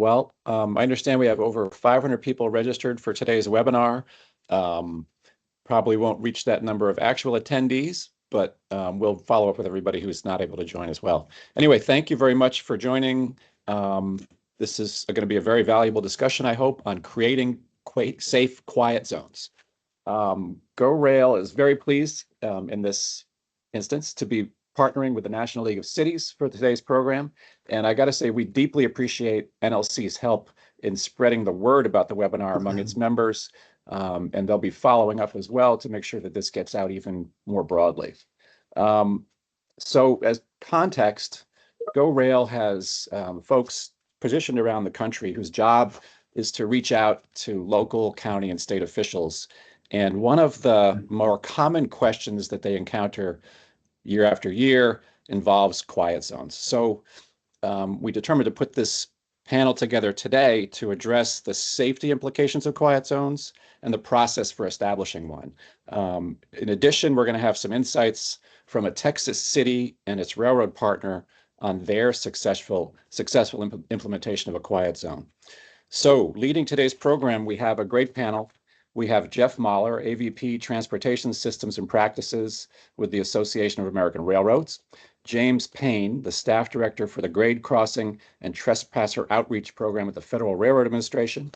I understand we have over 500 people registered for today's webinar. Probably won't reach that number of actual attendees, but we'll follow up with everybody who's not able to join as well. Anyway, thank you very much for joining. This is going to be a very valuable discussion, I hope, on creating safe, quiet zones. GoRail is very pleased in this instance to be partnering with the National League of Cities for today's program. And I got to say, we deeply appreciate NLC's help in spreading the word about the webinar among its members. And they'll be following up as well to make sure that this gets out even more broadly. So as context, GoRail has folks positioned around the country whose job is to reach out to local, county, and state officials. And one of the more common questions that they encounter year after year involves quiet zones. So we determined to put this panel together today to address the safety implications of quiet zones and the process for establishing one. In addition, we're going to have some insights from a Texas city and its railroad partner on their successful implementation of a quiet zone. So leading today's program, we have a great panel. We have Jeff Mahler, AVP Transportation Systems and Practices with the Association of American Railroads. James Payne, the Staff Director for the Grade Crossing and Trespasser Outreach Program at the Federal Railroad Administration.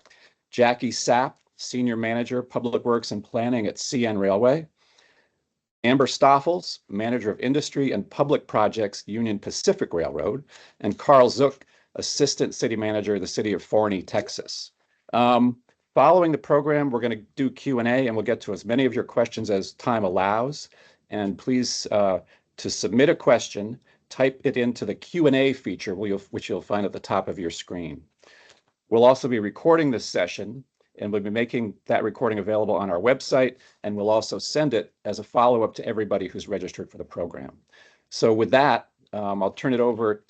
Jackie Sapp, Senior Manager, Public Works and Planning at CN Railway. Amber Stoffels, Manager of Industry and Public Projects, Union Pacific Railroad. And Carl Zook, Assistant City Manager of the City of Forney, Texas. Following the program, we're going to do Q&A, and we'll get to as many of your questions as time allows. And please, to submit a question, type it into the Q&A feature, which you'll find at the top of your screen. We'll also be recording this session, and we'll be making that recording available on our website, and we'll also send it as a follow-up to everybody who's registered for the program. So with that, I'll turn it over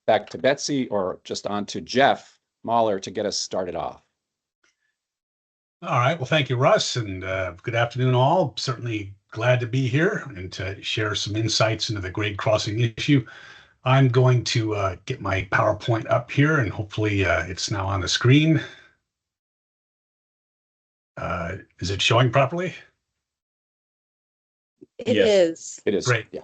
back to Betsy, or just on to Jeff Mahler to get us started off. All right. Well, thank you, Russ, and good afternoon, all. Certainly glad to be here and to share some insights into the grade crossing issue. I'm going to get my PowerPoint up here, and hopefully it's now on the screen. Is it showing properly? It is. It is. Great. Yeah.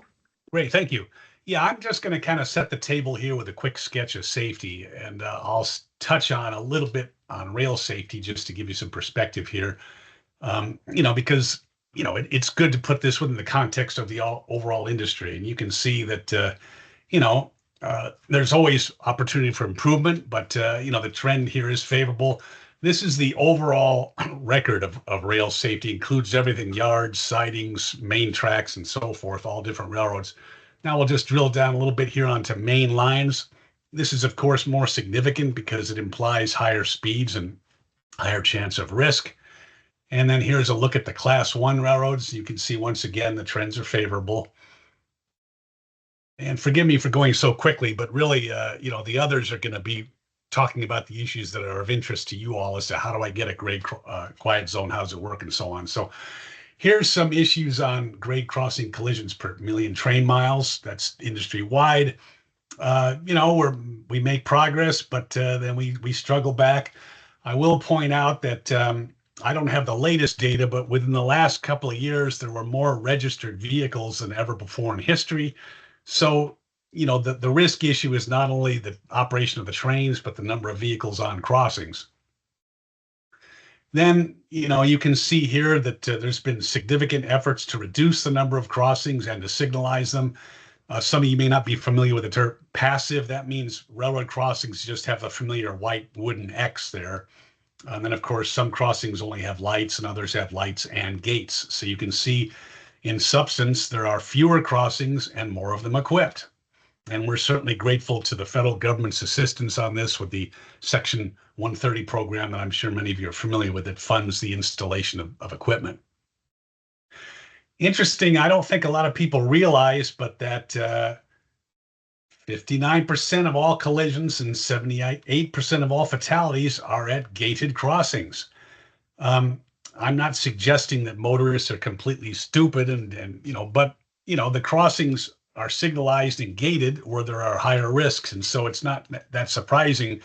Great. Thank you. Yeah, I'm just going to kind of set the table here with a quick sketch of safety, and I'll touch on a little bit on rail safety just to give you some perspective here. Because it's good to put this within the context of the overall industry, and you can see that there's always opportunity for improvement, but the trend here is favorable. This is the overall record of rail safety, includes everything: yards, sidings, main tracks, and so forth, all different railroads. Now we'll just drill down a little bit here onto main lines. This is, of course, more significant because it implies higher speeds and higher chance of risk. And then here's a look at the Class 1 railroads. You can see, once again, the trends are favorable. And forgive me for going so quickly, but really, the others are going to be talking about the issues that are of interest to you all as to how do I get a grade quiet zone, how does it work, and so on. So here's some issues on grade crossing collisions per million train miles. That's industry-wide. We make progress, but then we struggle back. I will point out that I don't have the latest data, but within the last couple of years, there were more registered vehicles than ever before in history. So, the risk issue is not only the operation of the trains, but the number of vehicles on crossings. Then, you can see here that there's been significant efforts to reduce the number of crossings and to signalize them. Some of you may not be familiar with the term passive. That means railroad crossings just have a familiar white wooden X there. And then, of course, some crossings only have lights and others have lights and gates. So you can see, in substance, there are fewer crossings and more of them equipped. And we're certainly grateful to the federal government's assistance on this with the Section 130 program that I'm sure many of you are familiar with, that funds the installation of equipment. Interesting, I don't think a lot of people realize, but that 59% of all collisions and 78% of all fatalities are at gated crossings. I'm not suggesting that motorists are completely stupid, but the crossings are signalized and gated where there are higher risks, and so it's not that surprising.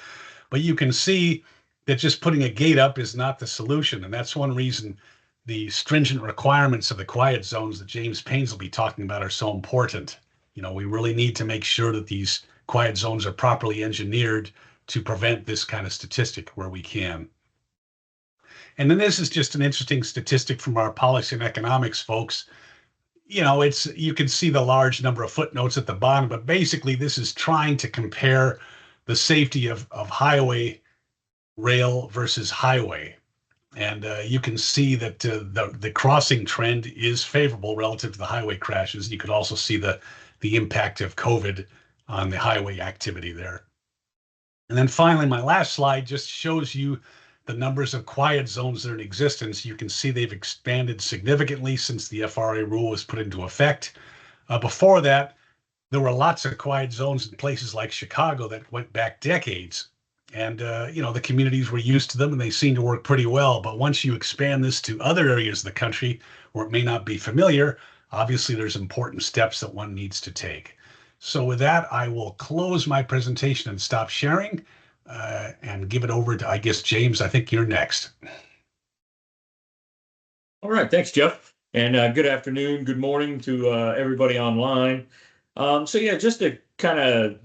But you can see that just putting a gate up is not the solution. And that's one reason the stringent requirements of the quiet zones that James Paynes will be talking about are so important. We really need to make sure that these quiet zones are properly engineered to prevent this kind of statistic where we can. And then this is just an interesting statistic from our policy and economics folks. You can see the large number of footnotes at the bottom, but basically this is trying to compare the safety of highway rail versus highway. And you can see that the crossing trend is favorable relative to the highway crashes. You could also see the impact of COVID on the highway activity there. And then finally, my last slide just shows you the numbers of quiet zones that are in existence. You can see they've expanded significantly since the FRA rule was put into effect. Before that, there were lots of quiet zones in places like Chicago that went back decades. And, the communities were used to them and they seem to work pretty well. But once you expand this to other areas of the country where it may not be familiar, obviously there's important steps that one needs to take. So with that, I will close my presentation and stop sharing and give it over to, I guess, James, I think you're next. All right, thanks, Jeff. And good afternoon, good morning to everybody online. So yeah, just to kind of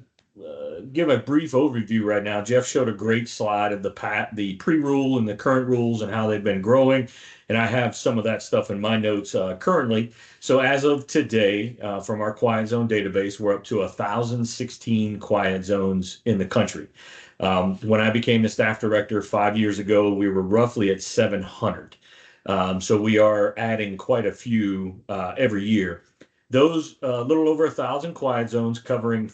give a brief overview right now, Jeff showed a great slide of the pre-rule and the current rules and how they've been growing. And I have some of that stuff in my notes currently. So as of today, from our quiet zone database, we're up to 1,016 quiet zones in the country. When I became the staff director 5 years ago, we were roughly at 700. So we are adding quite a few every year. Those little over 1,000 quiet zones covering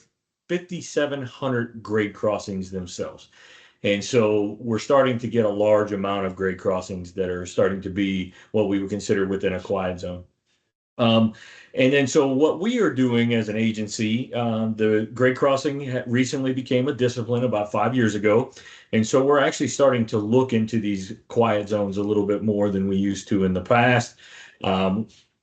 5,700 grade crossings themselves. And so we're starting to get a large amount of grade crossings that are starting to be what we would consider within a quiet zone. And then so what we are doing as an agency, the grade crossing recently became a discipline about 5 years ago. And so we're actually starting to look into these quiet zones a little bit more than we used to in the past.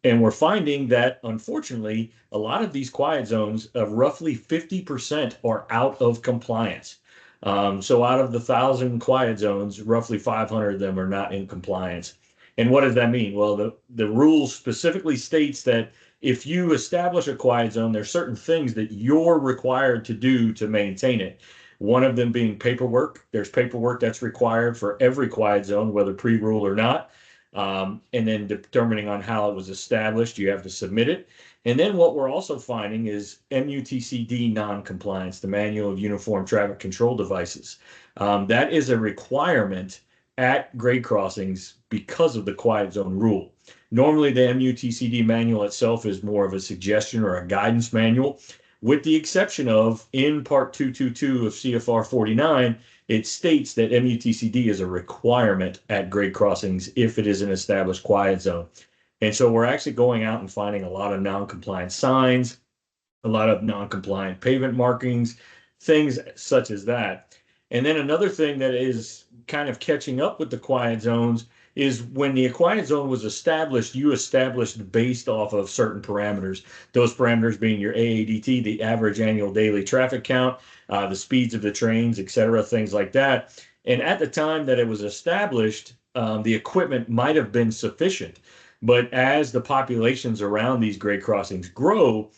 And we're finding that, unfortunately, a lot of these quiet zones, roughly 50% are out of compliance. So out of the 1,000 quiet zones, roughly 500 of them are not in compliance. And what does that mean? Well, the rule specifically states that if you establish a quiet zone, there's certain things that you're required to do to maintain it. One of them being paperwork. There's paperwork that's required for every quiet zone, whether pre-rule or not. And then determining on how it was established, you have to submit it. And then what we're also finding is MUTCD non-compliance, the Manual of Uniform Traffic Control Devices. That is a requirement at grade crossings because of the quiet zone rule. Normally, the MUTCD manual itself is more of a suggestion or a guidance manual, with the exception of in Part 222 of CFR 49, it states that MUTCD is a requirement at grade crossings if it is an established quiet zone. And so we're actually going out and finding a lot of non-compliant signs, a lot of non-compliant pavement markings, things such as that. And then another thing that is kind of catching up with the quiet zones is when the quiet zone was established, you established based off of certain parameters. Those parameters being your AADT, the average annual daily traffic count, the speeds of the trains, et cetera, things like that. And at the time that it was established, the equipment might have been sufficient. But as the populations around these grade crossings grow,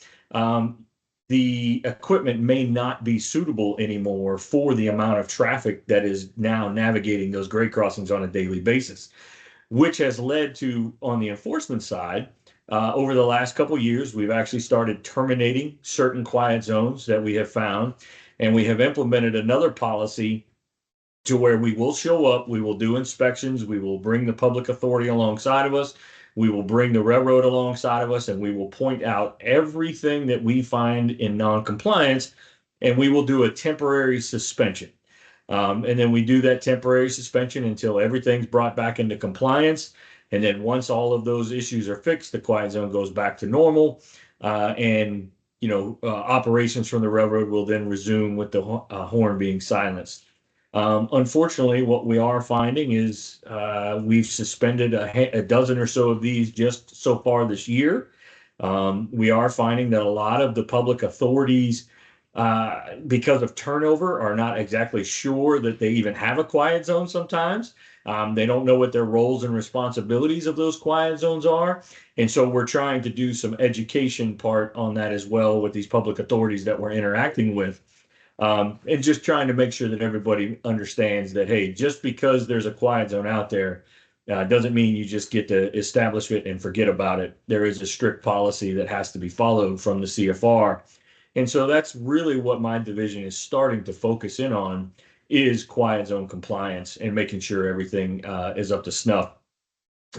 the equipment may not be suitable anymore for the amount of traffic that is now navigating those grade crossings on a daily basis, which has led to, on the enforcement side, over the last couple of years, we've actually started terminating certain quiet zones that we have found, and we have implemented another policy to where we will show up, we will do inspections, we will bring the public authority alongside of us, we will bring the railroad alongside of us, and we will point out everything that we find in non-compliance, and we will do a temporary suspension. And then we do that temporary suspension until everything's brought back into compliance. And then once all of those issues are fixed, the quiet zone goes back to normal. And operations from the railroad will then resume with the horn being silenced. Unfortunately, what we are finding is we've suspended a dozen or so of these just so far this year. We are finding that a lot of the public authorities because of turnover, are not exactly sure that they even have a quiet zone sometimes. They don't know what their roles and responsibilities of those quiet zones are. And so we're trying to do some education part on that as well with these public authorities that we're interacting with. And just trying to make sure that everybody understands that, hey, just because there's a quiet zone out there, doesn't mean you just get to establish it and forget about it. There is a strict policy that has to be followed from the CFR. And so that's really what my division is starting to focus in on, is quiet zone compliance and making sure everything is up to snuff.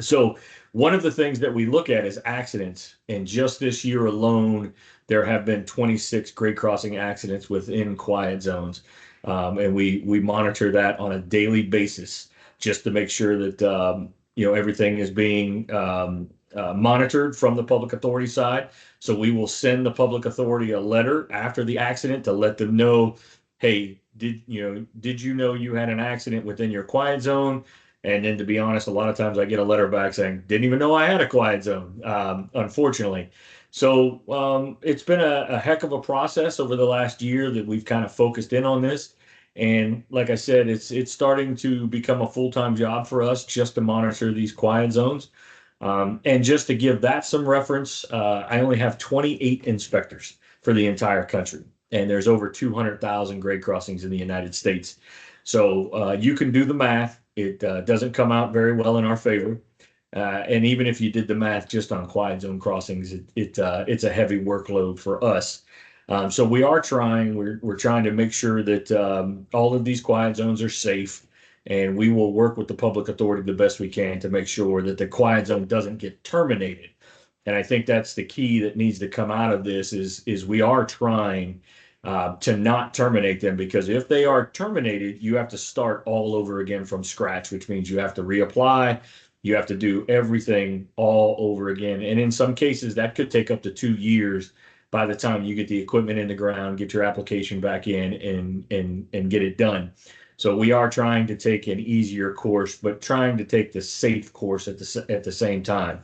So one of the things that we look at is accidents. And just this year alone, there have been 26 grade crossing accidents within quiet zones. And we monitor that on a daily basis just to make sure that everything is being monitored from the public authority side. So we will send the public authority a letter after the accident to let them know, hey, did you know you had an accident within your quiet zone? And then, to be honest, a lot of times I get a letter back saying, didn't even know I had a quiet zone, unfortunately. So it's been a heck of a process over the last year that we've kind of focused in on this. And like I said, it's starting to become a full-time job for us just to monitor these quiet zones. And just to give that some reference, I only have 28 inspectors for the entire country. And there's over 200,000 grade crossings in the United States. So you can do the math. It doesn't come out very well in our favor. And even if you did the math just on quiet zone crossings, it's a heavy workload for us. So we are trying. We're trying to make sure that all of these quiet zones are safe, and we will work with the public authority the best we can to make sure that the quiet zone doesn't get terminated. And I think that's the key that needs to come out of this is we are trying to not terminate them, because if they are terminated, you have to start all over again from scratch, which means you have to reapply. You have to do everything all over again. And in some cases, that could take up to 2 years by the time you get the equipment in the ground, get your application back in, and get it done. So we are trying to take an easier course, but trying to take the safe course at the same time.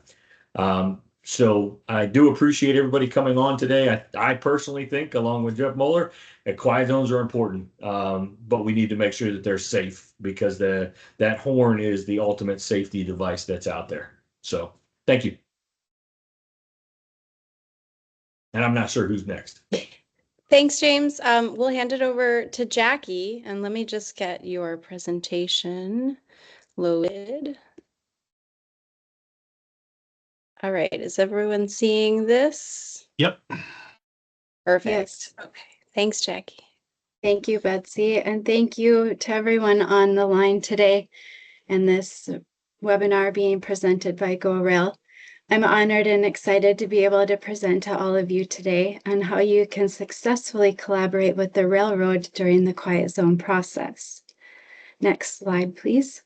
So I do appreciate everybody coming on today. I personally think, along with Jeff Moeller, that quiet zones are important, but we need to make sure that they're safe, because that horn is the ultimate safety device that's out there. So thank you. And I'm not sure who's next. Thanks, James. We'll hand it over to Jackie, and let me just get your presentation loaded. All right, is everyone seeing this? Yep. Perfect. Yes. Okay, thanks, Jackie. Thank you, Betsy, and thank you to everyone on the line today and this webinar being presented by GoRail. I'm honored and excited to be able to present to all of you today on how you can successfully collaborate with the railroad during the quiet zone process. Next slide, please.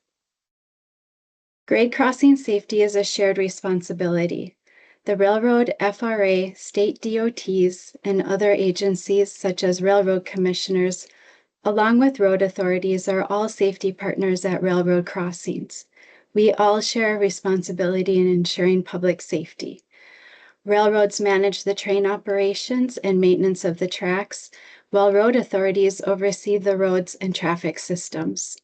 Grade crossing safety is a shared responsibility. The railroad, FRA, state DOTs, and other agencies such as railroad commissioners, along with road authorities, are all safety partners at railroad crossings. We all share a responsibility in ensuring public safety. Railroads manage the train operations and maintenance of the tracks, while road authorities oversee the roads and traffic systems.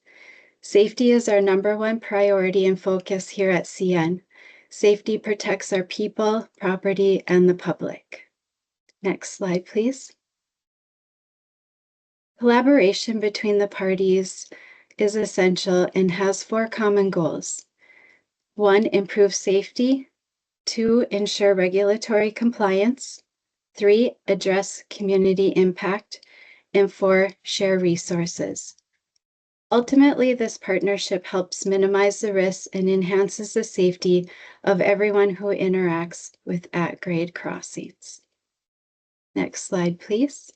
Safety is our #1 priority and focus here at CN. Safety protects our people, property, and the public. Next slide, please. Collaboration between the parties is essential and has 4 common goals. 1, improve safety. 2, ensure regulatory compliance. 3, address community impact. And 4, share resources. Ultimately, this partnership helps minimize the risks and enhances the safety of everyone who interacts with at-grade crossings. Next slide, please.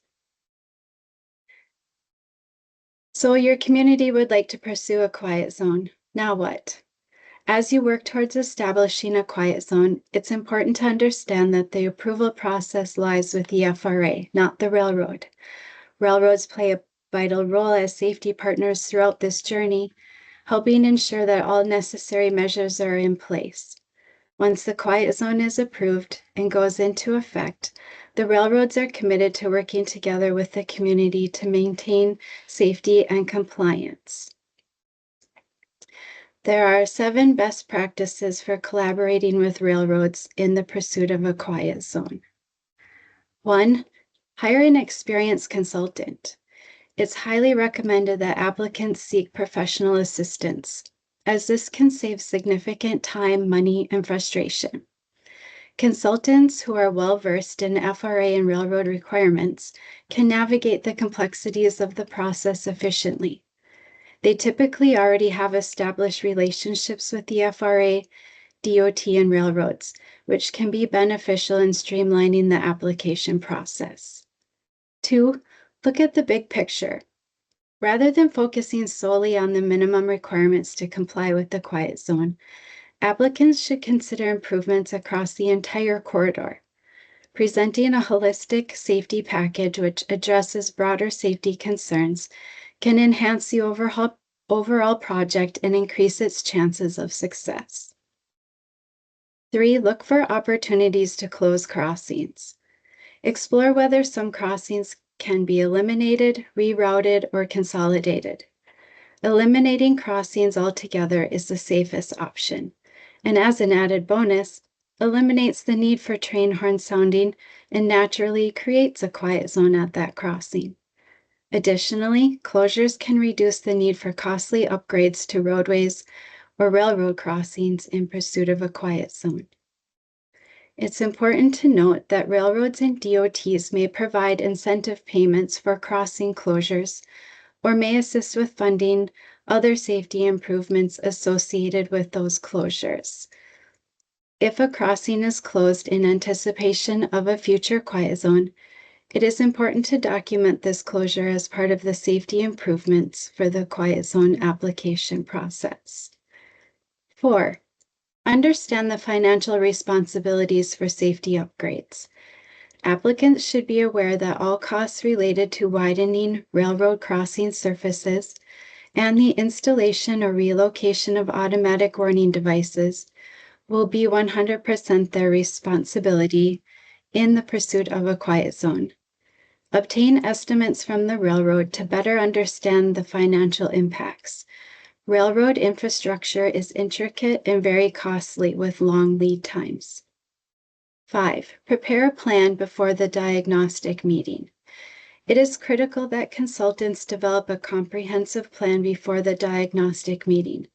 So your community would like to pursue a quiet zone. Now what? As you work towards establishing a quiet zone, it's important to understand that the approval process lies with the FRA, not the railroad. Railroads play a vital role as safety partners throughout this journey, helping ensure that all necessary measures are in place. Once the quiet zone is approved and goes into effect, the railroads are committed to working together with the community to maintain safety and compliance. There are 7 best practices for collaborating with railroads in the pursuit of a quiet zone. 1. Hire an experienced consultant. It's highly recommended that applicants seek professional assistance, as this can save significant time, money, and frustration. Consultants who are well-versed in FRA and railroad requirements can navigate the complexities of the process efficiently. They typically already have established relationships with the FRA, DOT, and railroads, which can be beneficial in streamlining the application process. 2. Look at the big picture. Rather than focusing solely on the minimum requirements to comply with the quiet zone, applicants should consider improvements across the entire corridor. Presenting a holistic safety package which addresses broader safety concerns can enhance the overall project and increase its chances of success. 3. Look for opportunities to close crossings. Explore whether some crossings can be eliminated, rerouted, or consolidated. Eliminating crossings altogether is the safest option, and as an added bonus, eliminates the need for train horn sounding and naturally creates a quiet zone at that crossing. Additionally, closures can reduce the need for costly upgrades to roadways or railroad crossings in pursuit of a quiet zone. It's important to note that railroads and DOTs may provide incentive payments for crossing closures or may assist with funding other safety improvements associated with those closures. If a crossing is closed in anticipation of a future quiet zone, it is important to document this closure as part of the safety improvements for the quiet zone application process. 4. Understand the financial responsibilities for safety upgrades. Applicants should be aware that all costs related to widening railroad crossing surfaces and the installation or relocation of automatic warning devices will be 100% their responsibility in the pursuit of a quiet zone. Obtain estimates from the railroad to better understand the financial impacts. Railroad infrastructure is intricate and very costly with long lead times. 5. Prepare a plan before the diagnostic meeting. It is critical that consultants develop a comprehensive plan before the diagnostic meeting.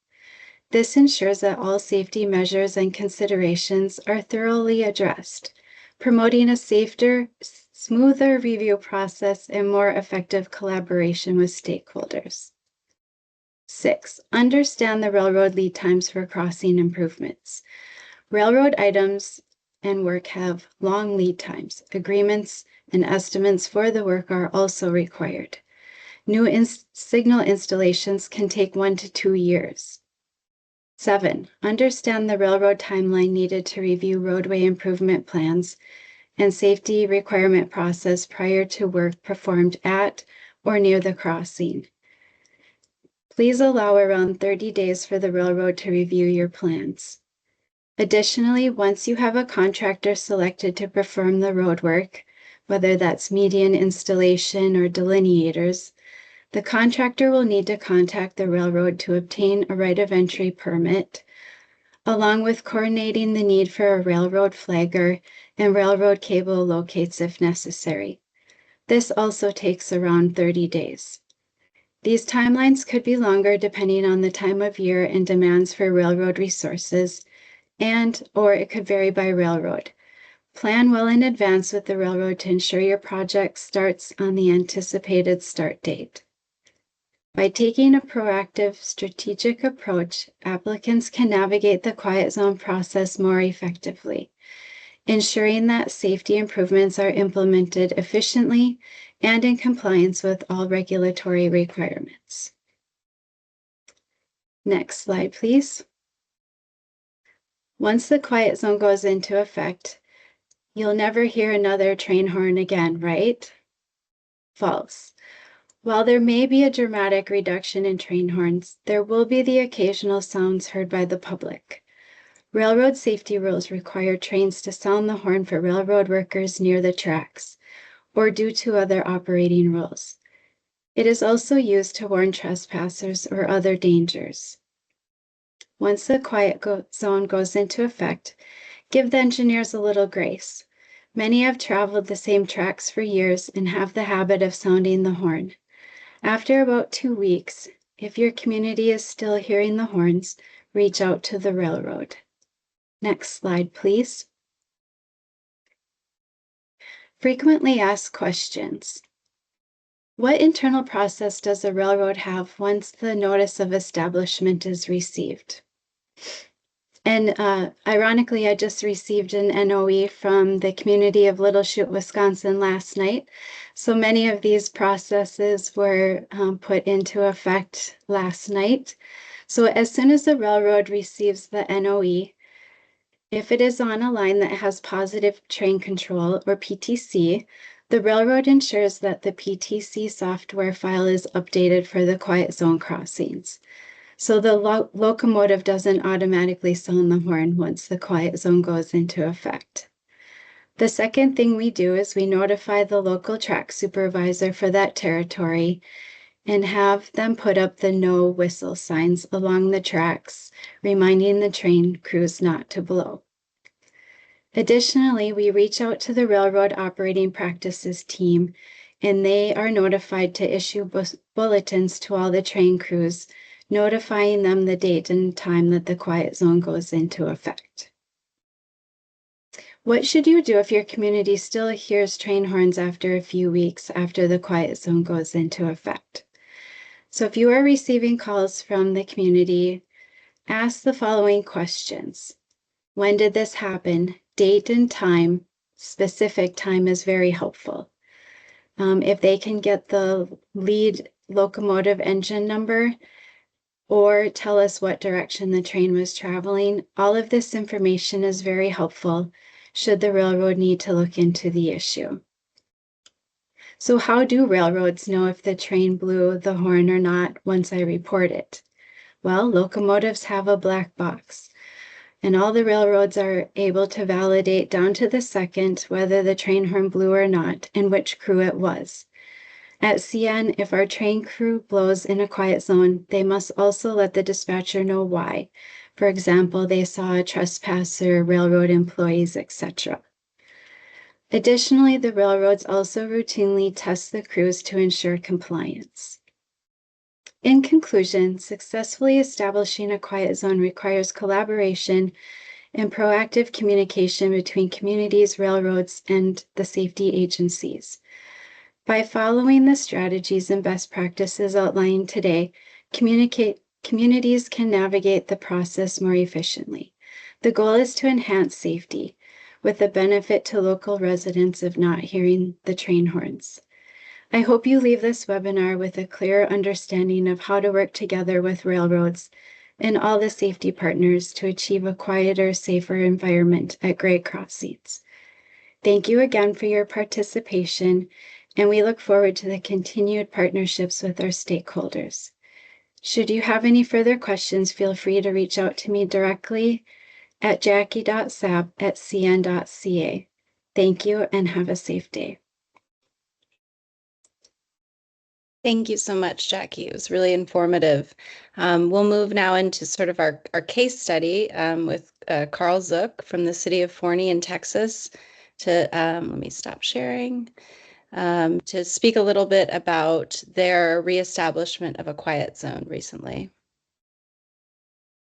This ensures that all safety measures and considerations are thoroughly addressed, promoting a safer, smoother review process and more effective collaboration with stakeholders. 6. Understand the railroad lead times for crossing improvements. Railroad items and work have long lead times. Agreements and estimates for the work are also required. New signal installations can take 1 to 2 years. 7. Understand the railroad timeline needed to review roadway improvement plans and safety requirement process prior to work performed at or near the crossing. Please allow around 30 days for the railroad to review your plans. Additionally, once you have a contractor selected to perform the road work, whether that's median installation or delineators, the contractor will need to contact the railroad to obtain a right of entry permit, along with coordinating the need for a railroad flagger and railroad cable locates if necessary. This also takes around 30 days. These timelines could be longer depending on the time of year and demands for railroad resources, or it could vary by railroad. Plan well in advance with the railroad to ensure your project starts on the anticipated start date. By taking a proactive, strategic approach, applicants can navigate the quiet zone process more effectively, ensuring that safety improvements are implemented efficiently and in compliance with all regulatory requirements. Next slide, please. Once the quiet zone goes into effect, you'll never hear another train horn again, right? False. While there may be a dramatic reduction in train horns, there will be the occasional sounds heard by the public. Railroad safety rules require trains to sound the horn for railroad workers near the tracks, or due to other operating rules. It is also used to warn trespassers or other dangers. Once the quiet zone goes into effect, give the engineers a little grace. Many have traveled the same tracks for years and have the habit of sounding the horn. After about 2 weeks, if your community is still hearing the horns, reach out to the railroad. Next slide, please. Frequently asked questions. What internal process does a railroad have once the notice of establishment is received? And ironically, I just received an NOE from the community of Little Chute, Wisconsin last night. So many of these processes were put into effect last night. So as soon as the railroad receives the NOE, if it is on a line that has positive train control or PTC, the railroad ensures that the PTC software file is updated for the quiet zone crossings. So the locomotive doesn't automatically sound the horn once the quiet zone goes into effect. The second thing we do is we notify the local track supervisor for that territory and have them put up the no whistle signs along the tracks, reminding the train crews not to blow. Additionally, we reach out to the railroad operating practices team, and they are notified to issue bulletins to all the train crews, notifying them the date and time that the quiet zone goes into effect. What should you do if your community still hears train horns after a few weeks after the quiet zone goes into effect? So if you are receiving calls from the community, ask the following questions. When did this happen? Date and time. Specific time is very helpful. If they can get the lead locomotive engine number, or tell us what direction the train was traveling. All of this information is very helpful should the railroad need to look into the issue. So how do railroads know if the train blew the horn or not once I report it? Well, locomotives have a black box, and all the railroads are able to validate down to the second whether the train horn blew or not and which crew it was. At CN, if our train crew blows in a quiet zone, they must also let the dispatcher know why. For example, they saw a trespasser, railroad employees, etc. Additionally, the railroads also routinely test the crews to ensure compliance. In conclusion, successfully establishing a quiet zone requires collaboration and proactive communication between communities, railroads, and the safety agencies. By following the strategies and best practices outlined today, communities can navigate the process more efficiently. The goal is to enhance safety, with the benefit to local residents of not hearing the train horns. I hope you leave this webinar with a clear understanding of how to work together with railroads and all the safety partners to achieve a quieter, safer environment at grade crossings. Thank you again for your participation, and we look forward to the continued partnerships with our stakeholders. Should you have any further questions, feel free to reach out to me directly at jackie.sapp@cn.ca. Thank you and have a safe day. Thank you so much, Jackie. It was really informative. We'll move now into sort of our case study with Carl Zook from the city of Forney in Texas to, let me stop sharing, to speak a little bit about their reestablishment of a quiet zone recently.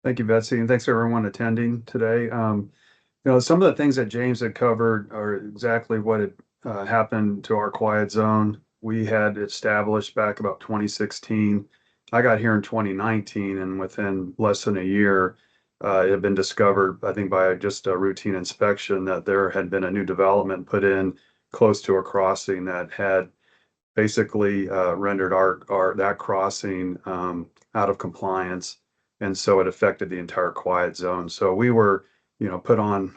Thank you, Betsy, and thanks for everyone attending today. Some of the things that James had covered are exactly what had happened to our quiet zone. We had established back about 2016. I got here in 2019, and within less than a year, it had been discovered, I think by just a routine inspection, that there had been a new development put in close to a crossing that had basically rendered that crossing out of compliance. And so it affected the entire quiet zone. So we were, put on,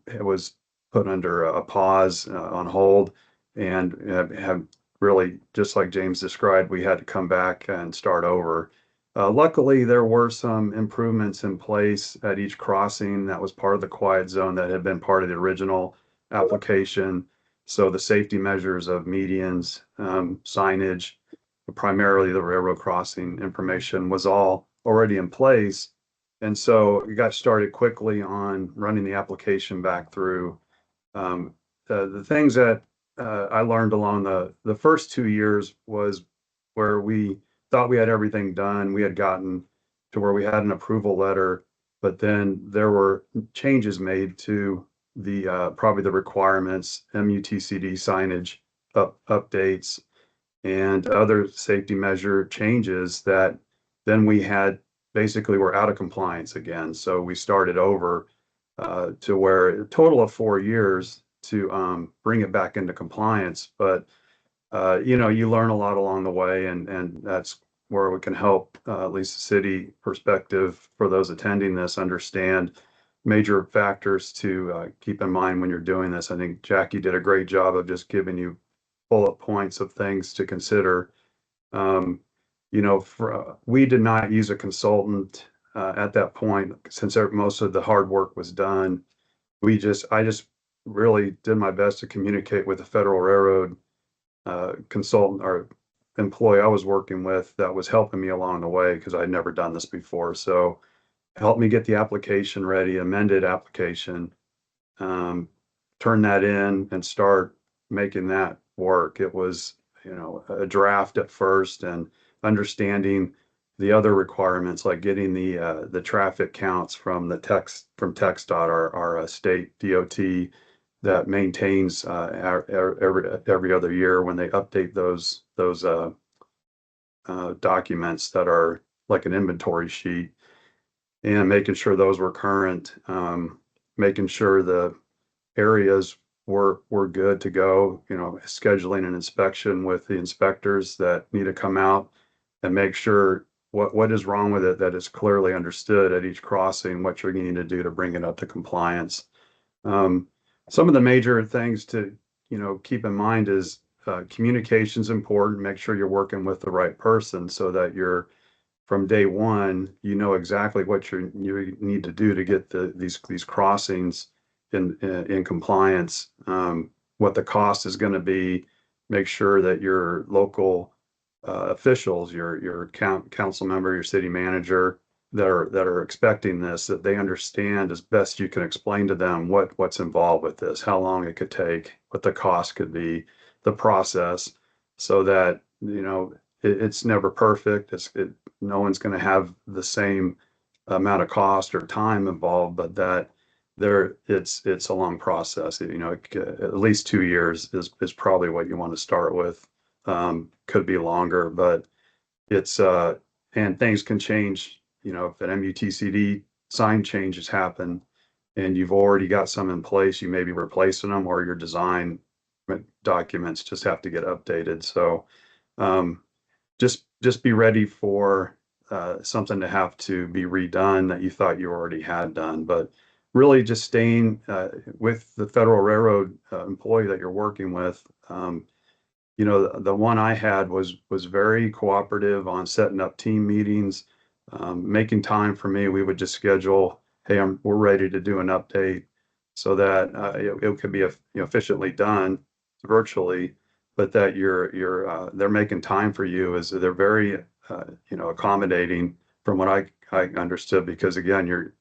it was put under a pause, on hold, and have really, just like James described, we had to come back and start over. Luckily, there were some improvements in place at each crossing that was part of the quiet zone that had been part of the original application. So the safety measures of medians, signage, primarily the railroad crossing information was all already in place. And so we got started quickly on running the application back through. The things that I learned along the first 2 years was where we thought we had everything done. We had gotten to where we had an approval letter, but then there were changes made to the probably the requirements, MUTCD signage updates, and other safety measure changes that then we had basically were out of compliance again. So we started over to where a total of 4 years to bring it back into compliance. But you know, you learn a lot along the way, and that's where we can help at least the city perspective for those attending this understand major factors to keep in mind when you're doing this. I think Jackie did a great job of just giving you bullet points of things to consider. You know, we did not use a consultant at that point since most of the hard work was done. I just really did my best to communicate with the Federal Railroad consultant or employee I was working with that was helping me along the way because I'd never done this before. So helped me get the application ready, amended application, turn that in and start making that work. It was, you know, a draft at first and understanding the other requirements like getting the traffic counts from TxDOT, our state DOT that maintains every other year when they update those documents that are like an inventory sheet, and making sure those were current, making sure the areas were good to go, you know, scheduling an inspection with the inspectors that need to come out and make sure what is wrong with it, that is clearly understood at each crossing, what you're needing to do to bring it up to compliance. Some of the major things to, you know, keep in mind is communication's important. Make sure you're working with the right person so that you're from day one, you know exactly what you need to do to get these crossings in compliance. What the cost is going to be. Make sure that your local officials, your council member, your city manager, that are expecting this, that they understand as best you can explain to them what's involved with this, how long it could take, what the cost could be, the process, so that, you know, it's never perfect. No one's going to have the same amount of cost or time involved, but that it's a long process. You know, at least 2 years is probably what you want to start with. Could be longer, but it's and things can change. You know, if an MUTCD sign changes happen and you've already got some in place, you may be replacing them, or your design documents just have to get updated. So just be ready for something to have to be redone that you thought you already had done. But really just staying with the Federal Railroad employee that you're working with. You know, the one I had was very cooperative on setting up team meetings, making time for me. We would just schedule, hey, we're ready to do an update, so that it could be efficiently done virtually, but that they're making time for you. Is they're very you know, accommodating from what I understood, because again,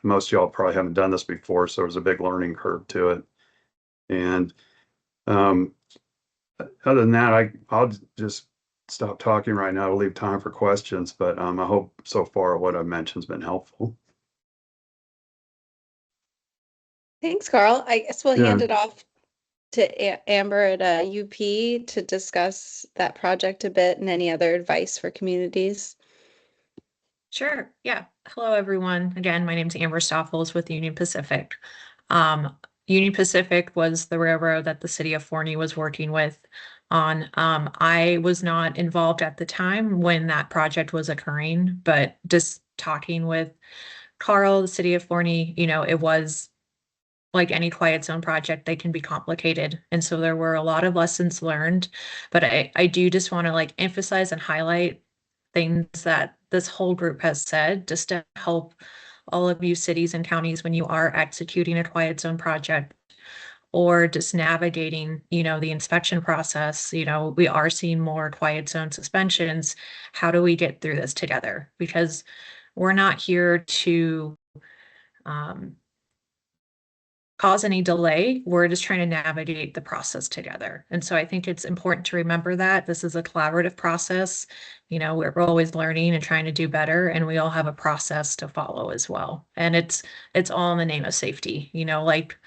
most of y'all probably haven't done this before, so there's a big learning curve to it. And other than that, I'll just stop talking right now to leave time for questions, but I hope so far what I've mentioned has been helpful. Thanks, Carl. I guess we'll Yeah. hand it off to Amber at UP to discuss that project a bit and any other advice for communities. Sure. Yeah. Hello, everyone. Again, my name is Amber Stoffels with Union Pacific. Union Pacific was the railroad that the city of Forney was working with on. I was not involved at the time when that project was occurring, but just talking with Carl, the city of Forney, you know, it was like any quiet zone project, they can be complicated. And so there were a lot of lessons learned, but I do just want to like emphasize and highlight things that this whole group has said, just to help all of you cities and counties when you are executing a quiet zone project or just navigating, the inspection process. We are seeing more quiet zone suspensions. How do we get through this together? Because we're not here to cause any delay. We're just trying to navigate the process together. And so I think it's important to remember that this is a collaborative process. We're always learning and trying to do better, and we all have a process to follow as well. And it's all in the name of safety. Like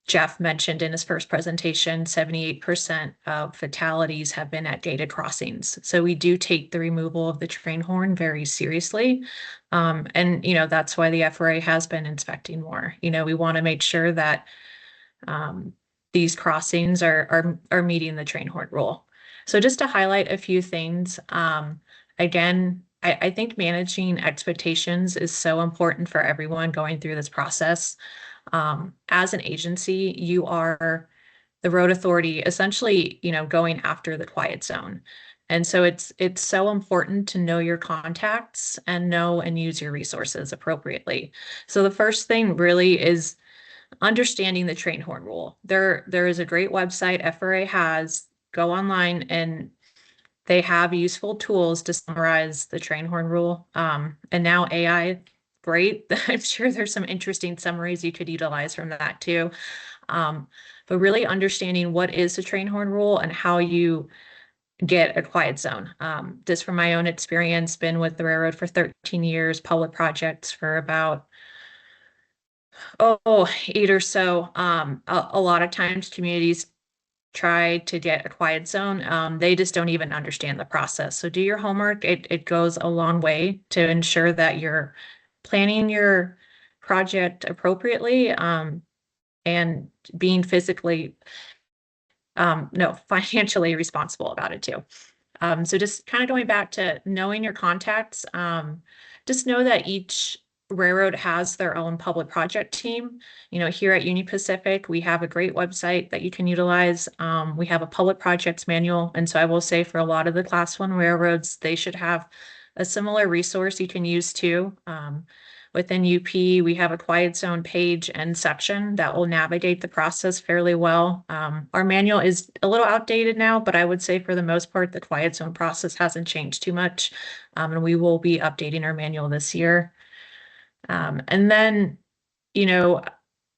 Jeff mentioned in his first presentation, 78% of fatalities have been at gated crossings. So we do take the removal of the train horn very seriously. And that's why the FRA has been inspecting more. We want to make sure that these crossings are meeting the train horn rule. So just to highlight a few things, again, I think managing expectations is so important for everyone going through this process. As an agency, you are the road authority, essentially, going after the quiet zone. And so it's so important to know your contacts and know and use your resources appropriately. So the first thing really is understanding the train horn rule. There is a great website FRA has. Go online and they have useful tools to summarize the train horn rule. And now AI, great. I'm sure there's some interesting summaries you could utilize from that too. But really understanding what is the train horn rule and how you get a quiet zone. Just from my own experience, been with the railroad for 13 years, public projects for about 8 or so. A lot of times communities try to get a quiet zone. They just don't even understand the process. So do your homework. It goes a long way to ensure that you're planning your project appropriately, and being financially responsible about it too. So just kind of going back to knowing your contacts, just know that each railroad has their own public project team. Here at Union Pacific, we have a great website that you can utilize. We have a public projects manual. And so I will say for a lot of the Class 1 railroads, they should have a similar resource you can use too. Within UP, we have a quiet zone page and section that will navigate the process fairly well. Our manual is a little outdated now, but I would say for the most part, the quiet zone process hasn't changed too much. And we will be updating our manual this year. And then,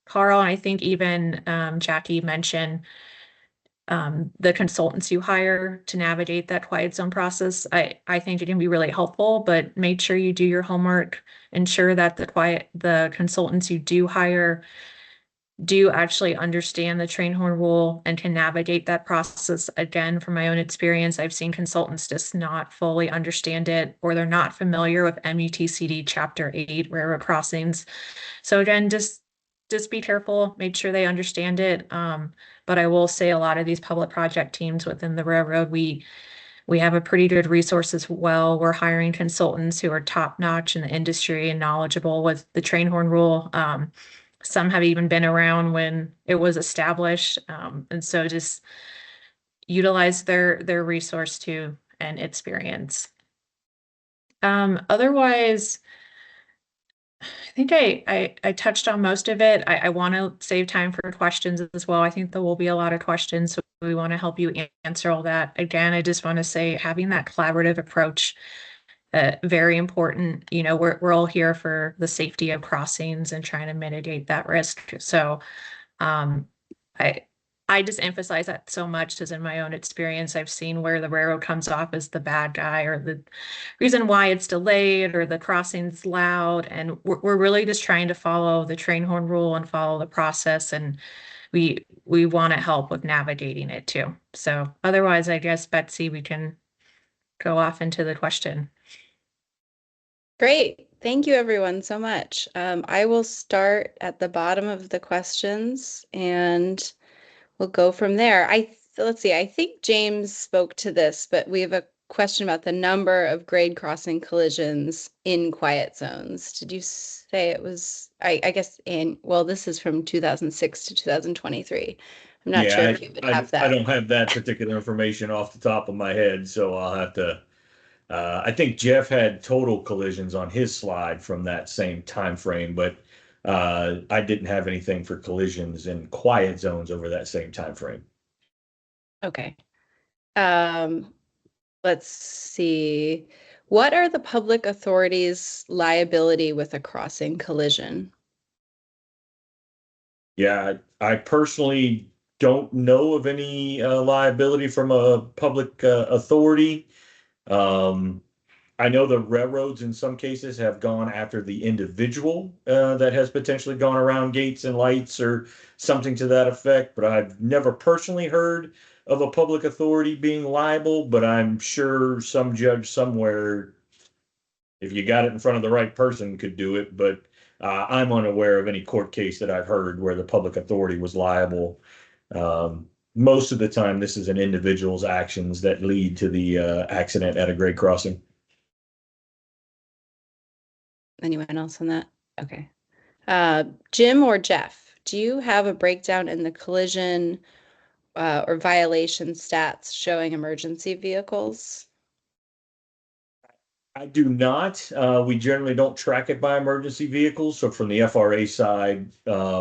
Carl, and I think even Jackie mentioned the consultants you hire to navigate that quiet zone process. I think it can be really helpful, but make sure you do your homework. Ensure that the consultants you do hire do actually understand the train horn rule and can navigate that process. Again, from my own experience, I've seen consultants just not fully understand it, or they're not familiar with MUTCD Chapter 8 railroad crossings. So again, just be careful, make sure they understand it. But I will say a lot of these public project teams within the railroad, we have a pretty good resource as well. We're hiring consultants who are top notch in the industry and knowledgeable with the train horn rule. Some have even been around when it was established. And so just utilize their resource too and experience. Otherwise, I think I touched on most of it. I want to save time for questions as well. I think there will be a lot of questions, so we want to help you answer all that. Again, I just want to say having that collaborative approach, very important. We're all here for the safety of crossings and trying to mitigate that risk. So I just emphasize that so much because in my own experience, I've seen where the railroad comes off as the bad guy or the reason why it's delayed or the crossing's loud. And we're really just trying to follow the train horn rule and follow the process. And we want to help with navigating it too. So otherwise, I guess, Betsy, we can go off into the question. Great. Thank you, everyone, so much. I will start at the bottom of the questions and we'll go from there. Let's see, I think James spoke to this, but we have a question about the number of grade crossing collisions in quiet zones. Did you say it was, I guess, this is from 2006 to 2023. I'm not sure if you would have that. I don't have that particular information off the top of my head, so I'll have to I think Jeff had total collisions on his slide from that same time frame, but I didn't have anything for collisions in quiet zones over that same time frame. Okay. Let's see. What are the public authorities' liability with a crossing collision? Yeah, I personally don't know of any liability from a public authority. Um, I know the railroads in some cases have gone after the individual that has potentially gone around gates and lights or something to that effect, but I've never personally heard of a public authority being liable, but I'm sure some judge somewhere, if you got it in front of the right person, could do it. But I'm unaware of any court case that I've heard where the public authority was liable. Most of the time, this is an individual's actions that lead to the accident at a grade crossing. Anyone else on that? Okay. Jim or Jeff, do you have a breakdown in the collision or violation stats showing emergency vehicles? I do not. We generally don't track it by emergency vehicles. So from the FRA side,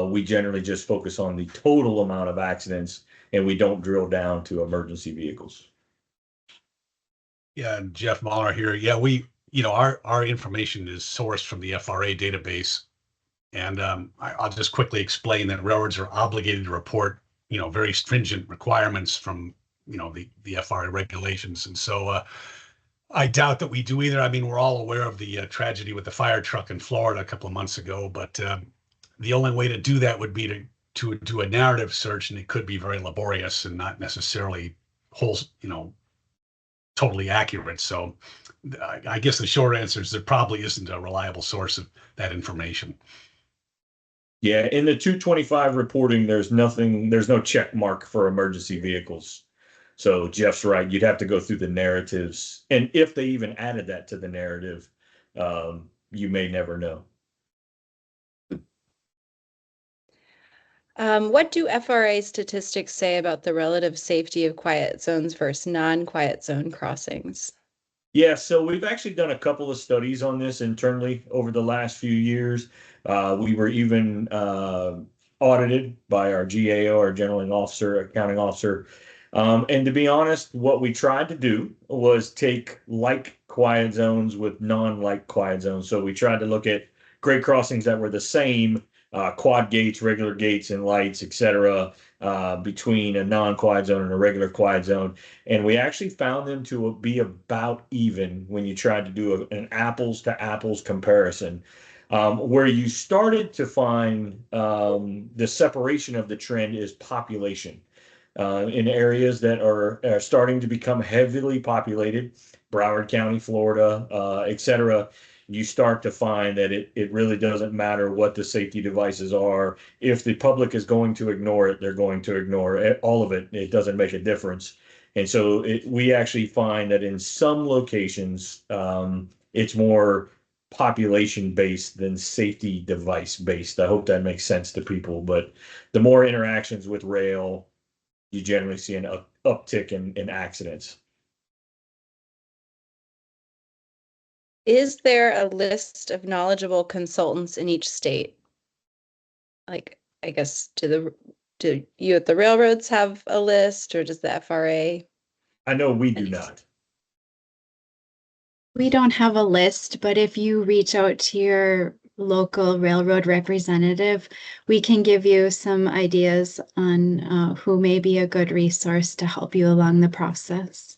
we generally just focus on the total amount of accidents and we don't drill down to emergency vehicles. Yeah, and Jeff Mahler here. Yeah, our information is sourced from the FRA database. And I'll just quickly explain that railroads are obligated to report, very stringent requirements from, the FRA regulations. And so I doubt that we do either. I mean, we're all aware of the tragedy with the fire truck in Florida a couple of months ago, but the only way to do that would be to do a narrative search, and it could be very laborious and not necessarily totally accurate. So I guess the short answer is there probably isn't a reliable source of that information. Yeah, in the 225 reporting, there's no check mark for emergency vehicles. So Jeff's right. You'd have to go through the narratives. And if they even added that to the narrative, you may never know. What do FRA statistics say about the relative safety of quiet zones versus non-quiet zone crossings? Yeah, so we've actually done a couple of studies on this internally over the last few years. We were even audited by our GAO, our General Accounting Officer. And to be honest, what we tried to do was take like quiet zones with non-like quiet zones. So we tried to look at grade crossings that were the same, quad gates, regular gates, and lights, etc., between a non-quiet zone and a regular quiet zone. And we actually found them to be about even when you tried to do an apples to apples comparison. Where you started to find the separation of the trend is population. In areas that are starting to become heavily populated, Broward County, Florida, etc., you start to find that it really doesn't matter what the safety devices are. If the public is going to ignore it, they're going to ignore it, all of it. It doesn't make a difference. And so we actually find that in some locations, it's more population based than safety device based. I hope that makes sense to people. But the more interactions with rail, you generally see an uptick in accidents. Is there a list of knowledgeable consultants in each state? Like, I guess, do you at the railroads have a list, or does the FRA? I know we do not. We don't have a list, but if you reach out to your local railroad representative, we can give you some ideas on who may be a good resource to help you along the process.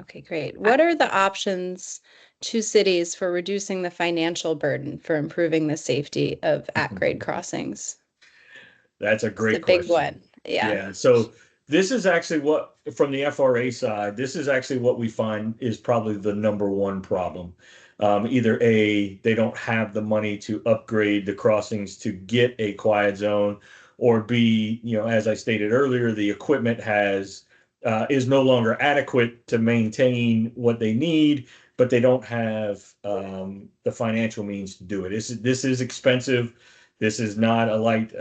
Okay, great. What are the options to cities for reducing the financial burden for improving the safety of at-grade crossings? That's a great It's a big question. one. Yeah. Yeah. So this is actually what, from the FRA side, this is actually what we find is probably the number one problem. Either A, they don't have the money to upgrade the crossings to get a quiet zone, or B, as I stated earlier, the equipment is no longer adequate to maintain what they need, but they don't have the financial means to do it. This is expensive. This is not a light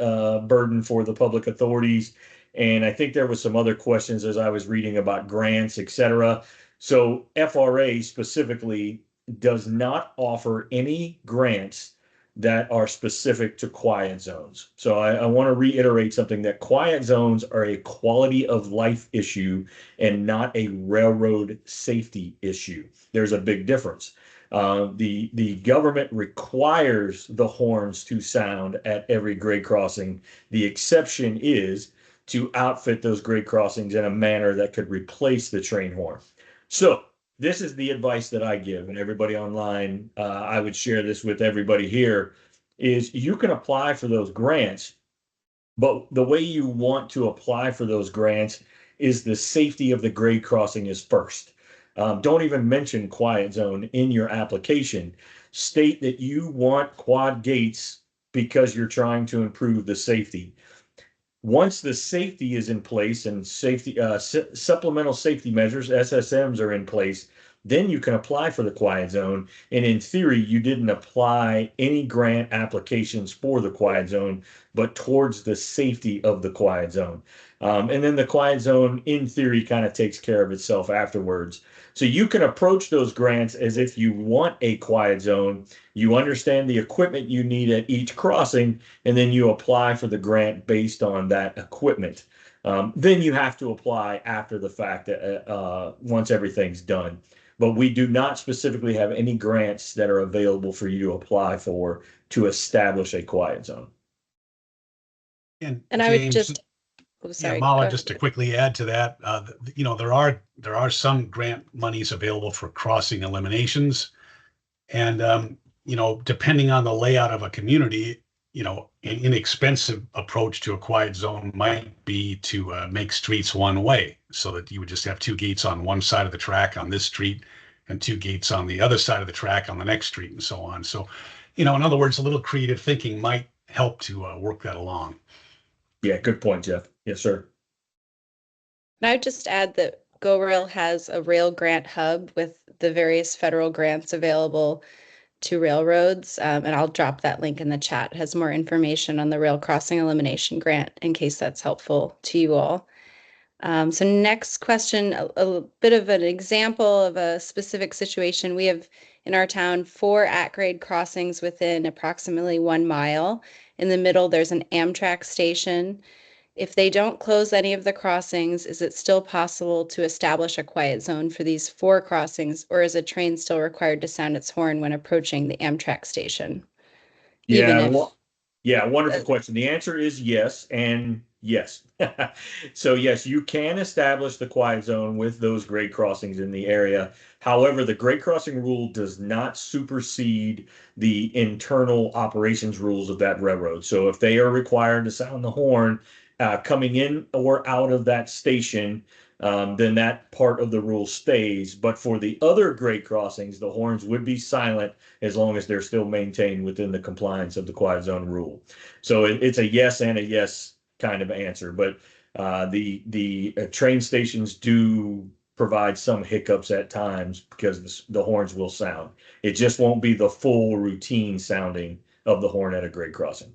burden for the public authorities. And I think there was some other questions as I was reading about grants, et cetera. So FRA specifically does not offer any grants that are specific to quiet zones. So I want to reiterate something, that quiet zones are a quality of life issue and not a railroad safety issue. There's a big difference. The government requires the horns to sound at every grade crossing. The exception is to outfit those grade crossings in a manner that could replace the train horn. So this is the advice that I give, and everybody online, I would share this with everybody here, is you can apply for those grants, but the way you want to apply for those grants is the safety of the grade crossing is first. Don't even mention quiet zone in your application. State that you want quad gates because you're trying to improve the safety. Once the safety is in place and supplemental safety measures, SSMs, are in place, then you can apply for the quiet zone. And in theory, you didn't apply any grant applications for the quiet zone, but towards the safety of the quiet zone. And then the quiet zone, in theory, kind of takes care of itself afterwards. So you can approach those grants as if you want a quiet zone. You understand the equipment you need at each crossing, and then you apply for the grant based on that equipment. Then you have to apply after the fact, once everything's done. But we do not specifically have any grants that are available for you to apply for to establish a quiet zone. And I would James, just, oh, yeah, sorry. Mala, go just to ahead. quickly add to that, there are some grant monies available for crossing eliminations, and depending on the layout of a community, an inexpensive approach to a quiet zone might be to make streets one way, so that you would just have two gates on one side of the track on this street and two gates on the other side of the track on the next street, and so on. So, in other words, a little creative thinking might help to work that along. Yeah, good point, Jeff. Yes, sir. And I would just add that GoRail has a rail grant hub with the various federal grants available to railroads. And I'll drop that link in the chat. It has more information on the rail crossing elimination grant in case that's helpful to you all. So next question, a bit of an example of a specific situation. We have in our town 4 at-grade crossings within approximately 1 mile. In the middle, there's an Amtrak station. If they don't close any of the crossings, is it still possible to establish a quiet zone for these 4 crossings, or is a train still required to sound its horn when approaching the Amtrak station? Even if Yeah, wonderful question. The answer is yes and yes. So yes, you can establish the quiet zone with those grade crossings in the area. However, the grade crossing rule does not supersede the internal operations rules of that railroad. So if they are required to sound the horn coming in or out of that station, then that part of the rule stays. But for the other grade crossings, the horns would be silent as long as they're still maintained within the compliance of the quiet zone rule. So it's a yes and a yes kind of answer. But the train stations do provide some hiccups at times because the horns will sound. It just won't be the full routine sounding of the horn at a grade crossing.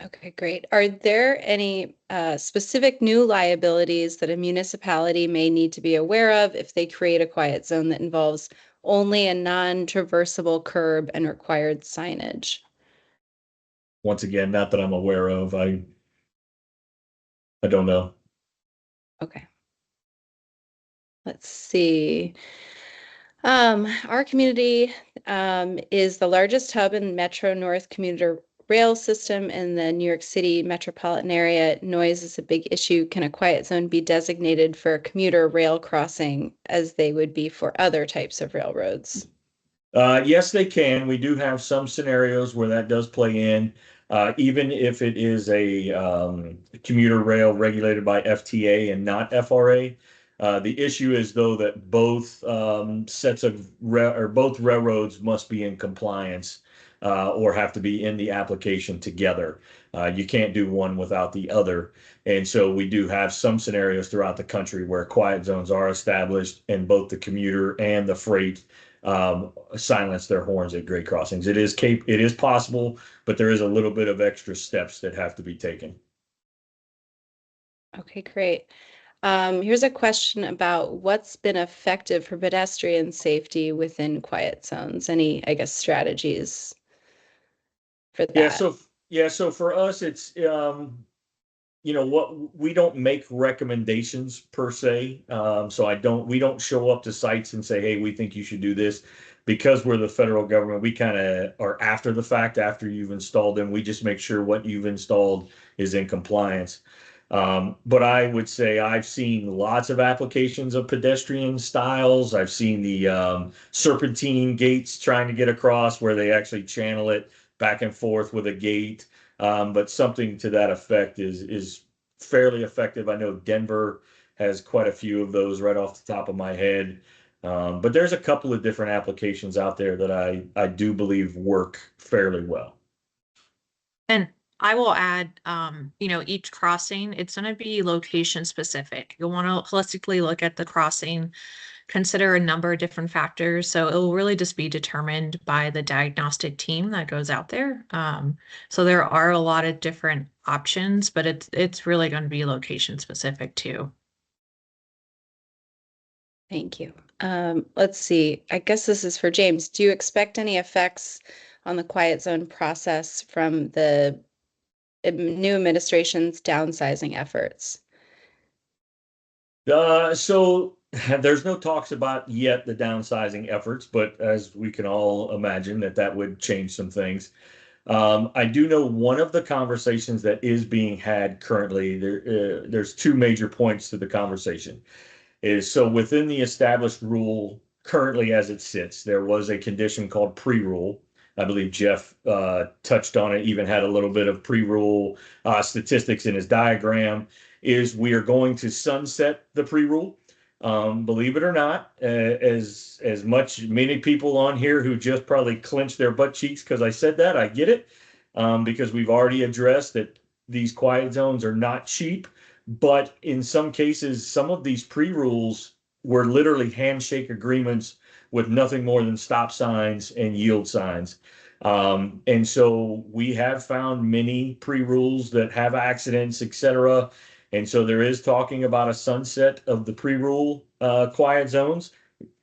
Okay, great. Are there any specific new liabilities that a municipality may need to be aware of if they create a quiet zone that involves only a non-traversable curb and required signage? Once again, not that I'm aware of. I don't know. Okay. Let's see. Our community is the largest hub in Metro North commuter rail system in the New York City metropolitan area. Noise is a big issue. Can a quiet zone be designated for a commuter rail crossing as they would be for other types of railroads? Yes, they can. We do have some scenarios where that does play in, even if it is a commuter rail regulated by FTA and not FRA. The issue is, though, that both sets of both railroads must be in compliance or have to be in the application together. You can't do one without the other. And so we do have some scenarios throughout the country where quiet zones are established and both the commuter and the freight silence their horns at grade crossings. It is possible, but there is a little bit of extra steps that have to be taken. Okay, great. Here's a question about what's been effective for pedestrian safety within quiet zones. Any, I guess, strategies for Yeah, that? so for us, it's what we don't make recommendations per se. We don't show up to sites and say, hey, we think you should do this. Because we're the federal government, we kind of are after the fact, after you've installed them. We just make sure what you've installed is in compliance. But I would say I've seen lots of applications of pedestrian styles. I've seen the serpentine gates trying to get across where they actually channel it back and forth with a gate. But something to that effect is fairly effective. I know Denver has quite a few of those right off the top of my head. But there's a couple of different applications out there that I do believe work fairly well. And I will add, each crossing, it's going to be location specific. You'll want to holistically look at the crossing, consider a number of different factors. So it will really just be determined by the diagnostic team that goes out there. So there are a lot of different options, but it's really going to be location specific too. Thank you. Let's see. I guess this is for James. Do you expect any effects on the quiet zone process from the new administration's downsizing efforts? So there's no talks about yet the downsizing efforts, but as we can all imagine that would change some things. I do know one of the conversations that is being had currently, there's two major points to the conversation. So within the established rule currently as it sits, there was a condition called pre-rule. I believe Jeff touched on it, even had a little bit of pre-rule statistics in his diagram, is we are going to sunset the pre-rule. Believe it or not, as many people on here who just probably clenched their butt cheeks because I said that, I get it, because we've already addressed that these quiet zones are not cheap. But in some cases, some of these pre-rules were literally handshake agreements with nothing more than stop signs and yield signs. And so we have found many pre-rules that have accidents, etc. And so there is talking about a sunset of the pre-rule quiet zones.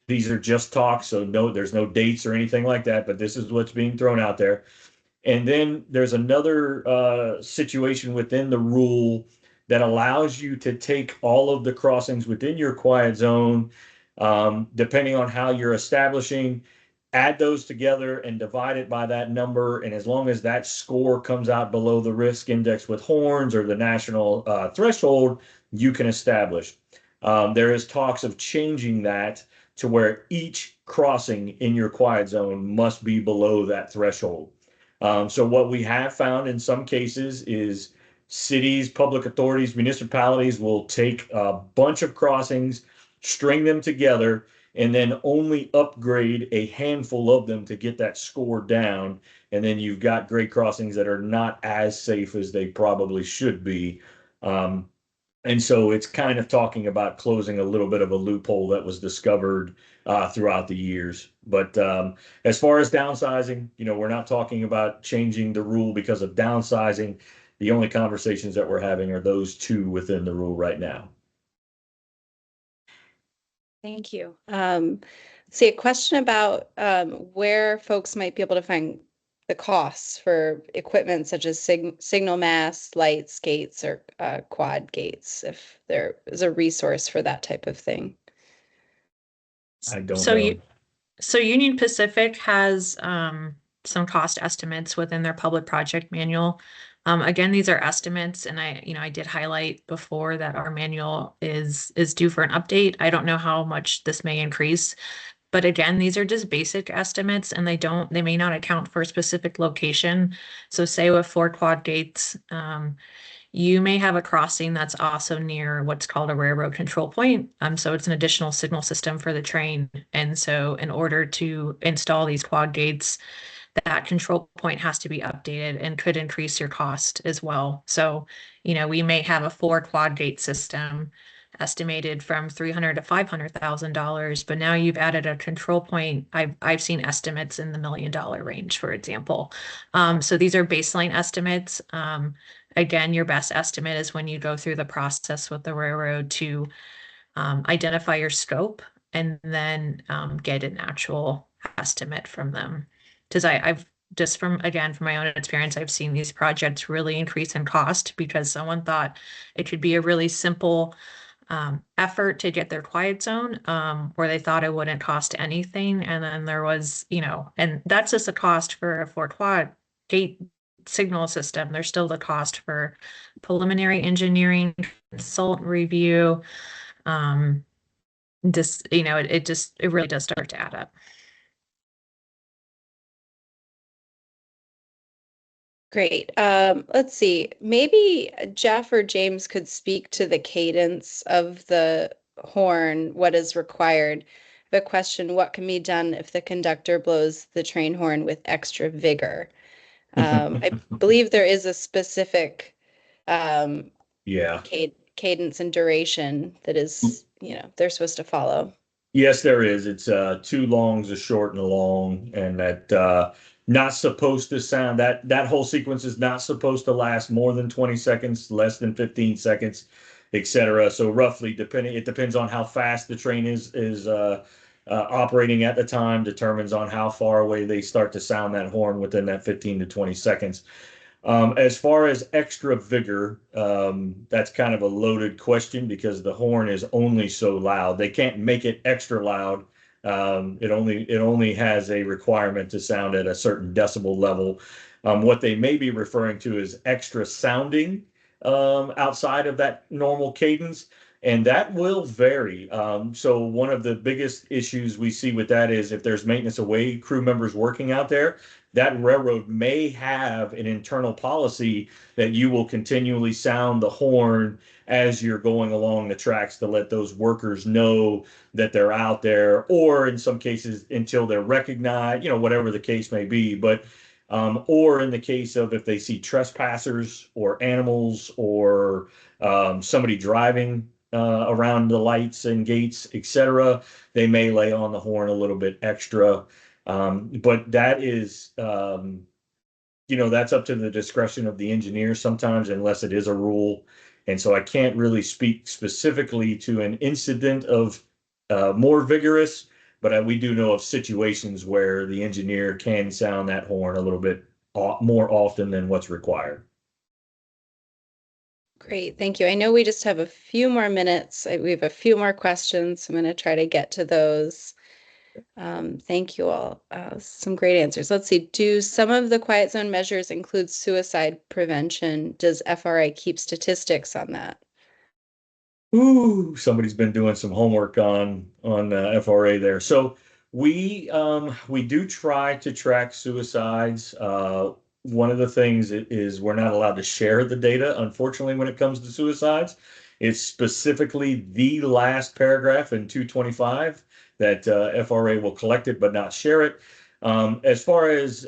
These are just talks, so there's no dates or anything like that, but this is what's being thrown out there. And then there's another situation within the rule that allows you to take all of the crossings within your quiet zone, depending on how you're establishing, add those together and divide it by that number. And as long as that score comes out below the risk index with horns or the national threshold, you can establish. There is talks of changing that to where each crossing in your quiet zone must be below that threshold. So what we have found in some cases is cities, public authorities, municipalities will take a bunch of crossings, string them together, and then only upgrade a handful of them to get that score down. And then you've got grade crossings that are not as safe as they probably should be. And so it's kind of talking about closing a little bit of a loophole that was discovered throughout the years. But as far as downsizing, we're not talking about changing the rule because of downsizing. The only conversations that we're having are those two within the rule right now. Thank you. See, a question about where folks might be able to find the costs for equipment such as signal masts, lights, gates, or quad gates, if there is a resource for that type of thing. I don't know. So Union Pacific has some cost estimates within their public project manual. Again, these are estimates, and I did highlight before that our manual is due for an update. I don't know how much this may increase, but again, these are just basic estimates, and they may not account for a specific location. So say with 4 quad gates, you may have a crossing that's also near what's called a railroad control point. So it's an additional signal system for the train. And so in order to install these quad gates, that control point has to be updated and could increase your cost as well. So, we may have a 4 quad gate system estimated from $300,000 to $500,000, but now you've added a control point. I've seen estimates in the $1 million range, for example. So these are baseline estimates. again, your best estimate is when you go through the process with the railroad to identify your scope and then get an actual estimate from them. Because I've just from my own experience, I've seen these projects really increase in cost because someone thought it could be a really simple effort to get their quiet zone, where they thought it wouldn't cost anything. And then there was, and that's just a cost for a Fort Quad gate signal system. There's still the cost for preliminary engineering, consultant review. Just, it really does start to add up. Great. Let's see. Maybe Jeff or James could speak to the cadence of the horn, what is required. The question, what can be done if the conductor blows the train horn with extra vigor? I believe there is a specific cadence and duration that is, they're supposed to follow. Yes, there is. It's two longs, a short and a long, and that not supposed to sound that whole sequence is not supposed to last more than 20 seconds, less than 15 seconds, etc. So roughly it depends on how fast the train is operating at the time, determines on how far away they start to sound that horn within that 15 to 20 seconds. As far as extra vigor, that's kind of a loaded question because the horn is only so loud. They can't make it extra loud. It only has a requirement to sound at a certain decibel level. What they may be referring to is extra sounding outside of that normal cadence, and that will vary. So one of the biggest issues we see with that is if there's maintenance away crew members working out there, that railroad may have an internal policy that you will continually sound the horn as you're going along the tracks to let those workers know that they're out there, or in some cases until they're recognized, whatever the case may be. But or in the case of if they see trespassers or animals or somebody driving around the lights and gates, etc., they may lay on the horn a little bit extra. But that is, that's up to the discretion of the engineer sometimes, unless it is a rule. And so I can't really speak specifically to an incident of more vigorous, but we do know of situations where the engineer can sound that horn a little bit more often than what's required. Great, thank you. I know we just have a few more minutes. We have a few more questions. I'm going to try to get to those. Thank you all. Some great answers. Let's see. Do some of the quiet zone measures include suicide prevention? Does FRA keep statistics on that? Ooh, somebody's been doing some homework on FRA there. So we do try to track suicides. One of the things is we're not allowed to share the data, unfortunately, when it comes to suicides. It's specifically the last paragraph in 225 that FRA will collect it but not share it. As far as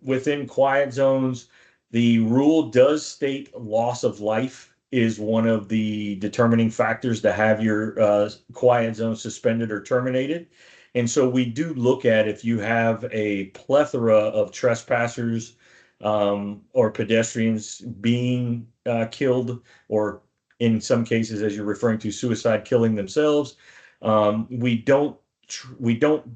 within quiet zones, the rule does state loss of life is one of the determining factors to have your quiet zone suspended or terminated. And so we do look at if you have a plethora of trespassers or pedestrians being killed, or in some cases, as you're referring to, suicide, killing themselves. We don't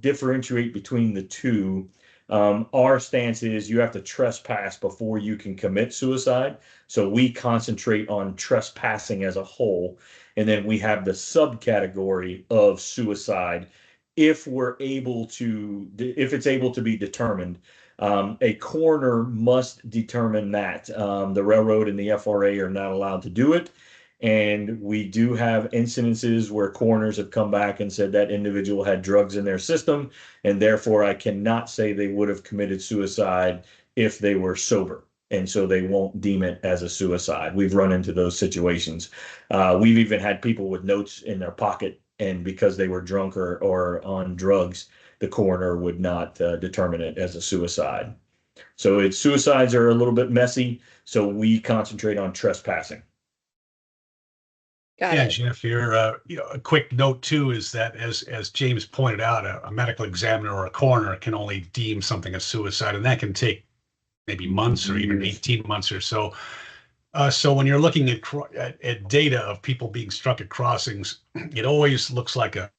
differentiate between the two. Our stance is you have to trespass before you can commit suicide. So we concentrate on trespassing as a whole. And then we have the subcategory of suicide if it's able to be determined. A coroner must determine that. The railroad and the FRA are not allowed to do it. And we do have incidences where coroners have come back and said that individual had drugs in their system, and therefore I cannot say they would have committed suicide if they were sober. And so they won't deem it as a suicide. We've run into those situations. We've even had people with notes in their pocket, and because they were drunk or on drugs, the coroner would not determine it as a suicide. So suicides are a little bit messy, so we concentrate on trespassing. Yeah, Jeff, here, a quick note too is that as James pointed out, a medical examiner or a coroner can only deem something a suicide, and that can take maybe months or even 18 months or so. So when you're looking at data of people being struck at crossings, it always looks like a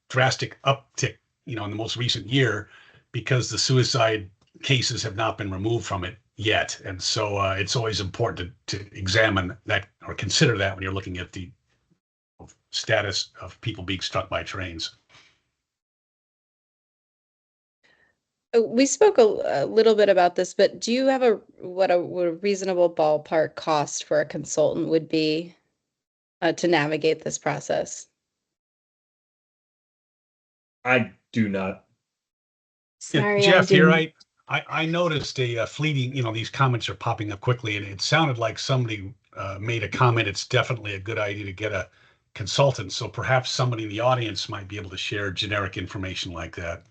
drastic uptick, in the most recent year, because the suicide cases have not been removed from it yet. And so it's always important to examine that or consider that when you're looking at the status of people being struck by trains. We spoke a little bit about this, but do you have what a reasonable ballpark cost for a consultant would be to navigate this process? I do not. Sorry, Jeff, I here didn't. I noticed a fleeting, these comments are popping up quickly, and it sounded like somebody made a comment. It's definitely a good idea to get a consultant. So perhaps somebody in the audience might be able to share generic information like that.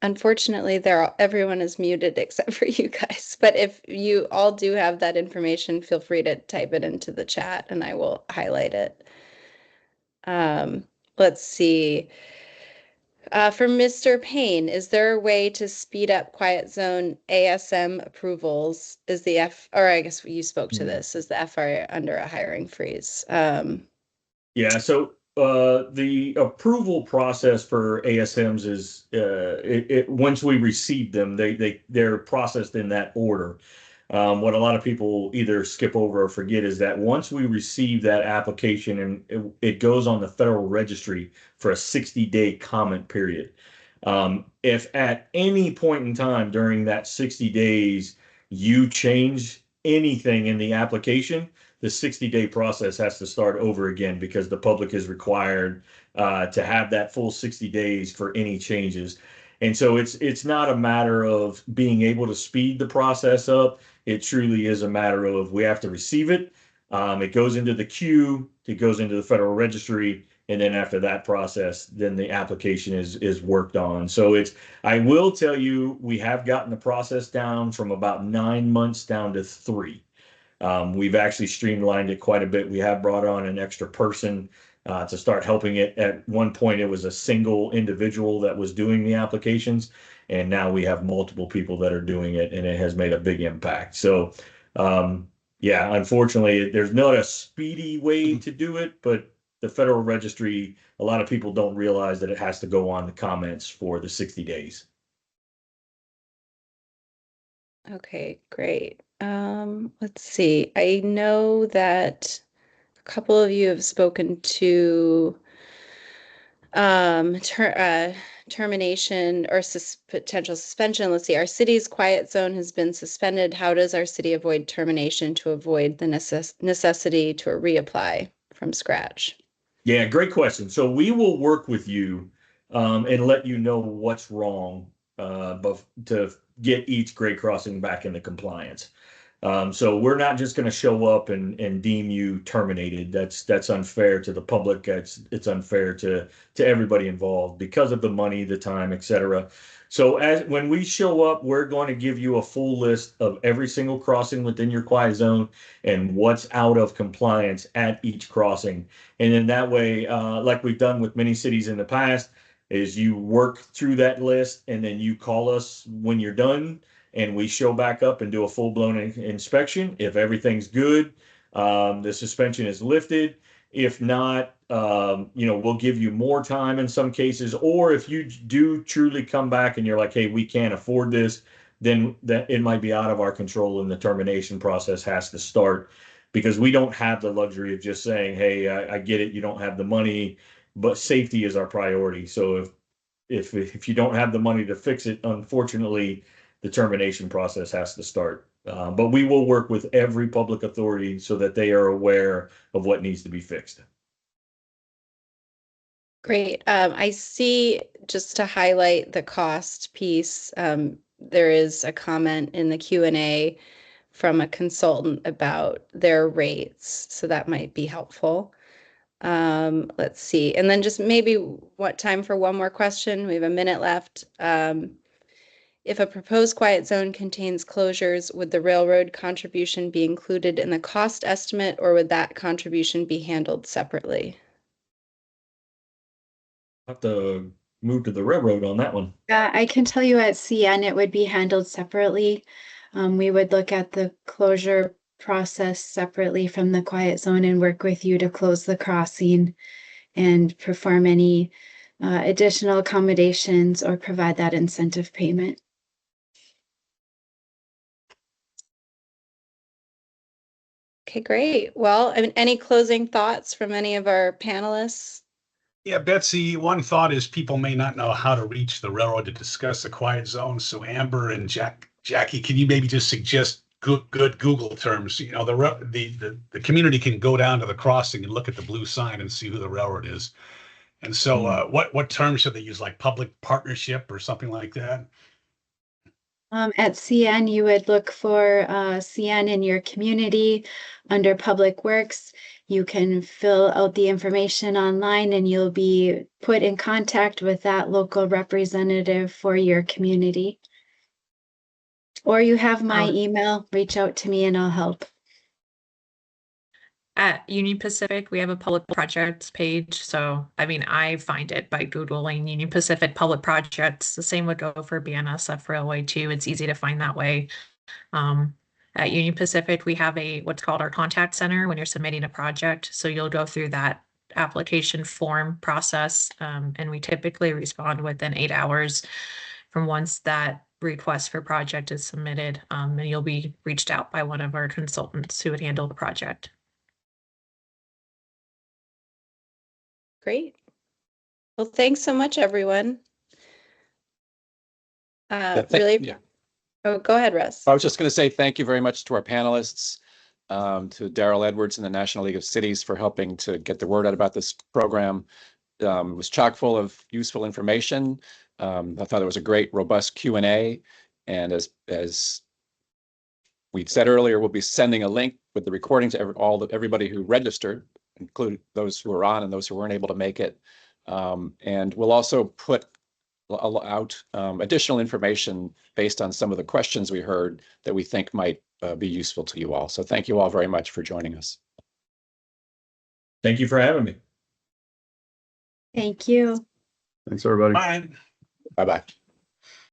Unfortunately, everyone is muted except for you guys. But if you all do have that information, feel free to type it into the chat and I will highlight it. Let's see. For Mr. Payne, is there a way to speed up quiet zone ASM approvals? Or I guess you spoke to this, is the FR under a hiring freeze? Yeah, so the approval process for ASMs is once we receive them, they're processed in that order. What a lot of people either skip over or forget is that once we receive that application and it goes on the Federal Registry for a 60-day comment period. If at any point in time during that 60 days you change anything in the application, the 60-day process has to start over again because the public is required to have that full 60 days for any changes. And so it's not a matter of being able to speed the process up. It truly is a matter of we have to receive it. It goes into the queue, it goes into the Federal Registry, and then after that process, then the application is worked on. So I will tell you, we have gotten the process down from about 9 months down to 3. We've actually streamlined it quite a bit. We have brought on an extra person to start helping it. At one point, it was a single individual that was doing the applications, and now we have multiple people that are doing it, and it has made a big impact. So, yeah, unfortunately, there's not a speedy way to do it, but the Federal Registry, a lot of people don't realize that it has to go on the comments for the 60 days. Okay, great. Let's see. I know that a couple of you have spoken to termination or potential suspension. Let's see. Our city's quiet zone has been suspended. How does our city avoid termination to avoid the necessity to reapply from scratch? Yeah, great question. So we will work with you and let you know what's wrong but to get each grade crossing back into compliance. So we're not just going to show up and deem you terminated. That's unfair to the public. It's unfair to everybody involved because of the money, the time, etc. So when we show up, we're going to give you a full list of every single crossing within your quiet zone and what's out of compliance at each crossing. And then that way, like we've done with many cities in the past, is you work through that list and then you call us when you're done and we show back up and do a full-blown inspection. If everything's good, the suspension is lifted. If not, we'll give you more time in some cases. Or if you do truly come back and you're like, hey, we can't afford this, then that it might be out of our control and the termination process has to start, because we don't have the luxury of just saying, hey, I get it, you don't have the money, but safety is our priority. So if you don't have the money to fix it, unfortunately, the termination process has to start. But we will work with every public authority so that they are aware of what needs to be fixed. Great. I see, just to highlight the cost piece, there is a comment in the Q&A from a consultant about their rates, so that might be helpful. Let's see. And then just maybe what time for one more question? We have a minute left. If a proposed quiet zone contains closures, would the railroad contribution be included in the cost estimate, or would that contribution be handled separately? Have to move to the railroad on that one. I can tell you at CN it would be handled separately. We would look at the closure process separately from the quiet zone and work with you to close the crossing and perform any additional accommodations or provide that incentive payment. Okay, great. Well, I mean, any closing thoughts from any of our panelists? Yeah, Betsy, one thought is people may not know how to reach the railroad to discuss the quiet zone. So Amber and Jackie, can you maybe just suggest good Google terms? You know, the community can go down to the crossing and look at the blue sign and see who the railroad is. And so what terms should they use, like public partnership or something like that? At CN, you would look for CN in your community under Public Works. You can fill out the information online and you'll be put in contact with that local representative for your community. Or you have my email, reach out to me and I'll help. At Union Pacific, we have a public projects page. So, I mean, I find it by Googling Union Pacific public projects. The same would go for BNSF Railway too. It's easy to find that way. At Union Pacific, we have what's called our contact center when you're submitting a project. So you'll go through that application form process, and we typically respond within 8 hours from once that request for project is submitted, and you'll be reached out by one of our consultants who would handle the project. Great. Well, thanks so much, everyone. Really. Oh, go ahead, Russ. I was just going to say thank you very much to our panelists, to Daryl Edwards and the National League of Cities for helping to get the word out about this program. It was chock full of useful information. I thought it was a great, robust Q&A. And as we said earlier, we'll be sending a link with the recording to everybody who registered, including those who were on and those who weren't able to make it. And we'll also put out additional information based on some of the questions we heard that we think might be useful to you all. So thank you all very much for joining us. Thank you for having me. Thank you. Thanks, everybody. Bye. Bye-bye.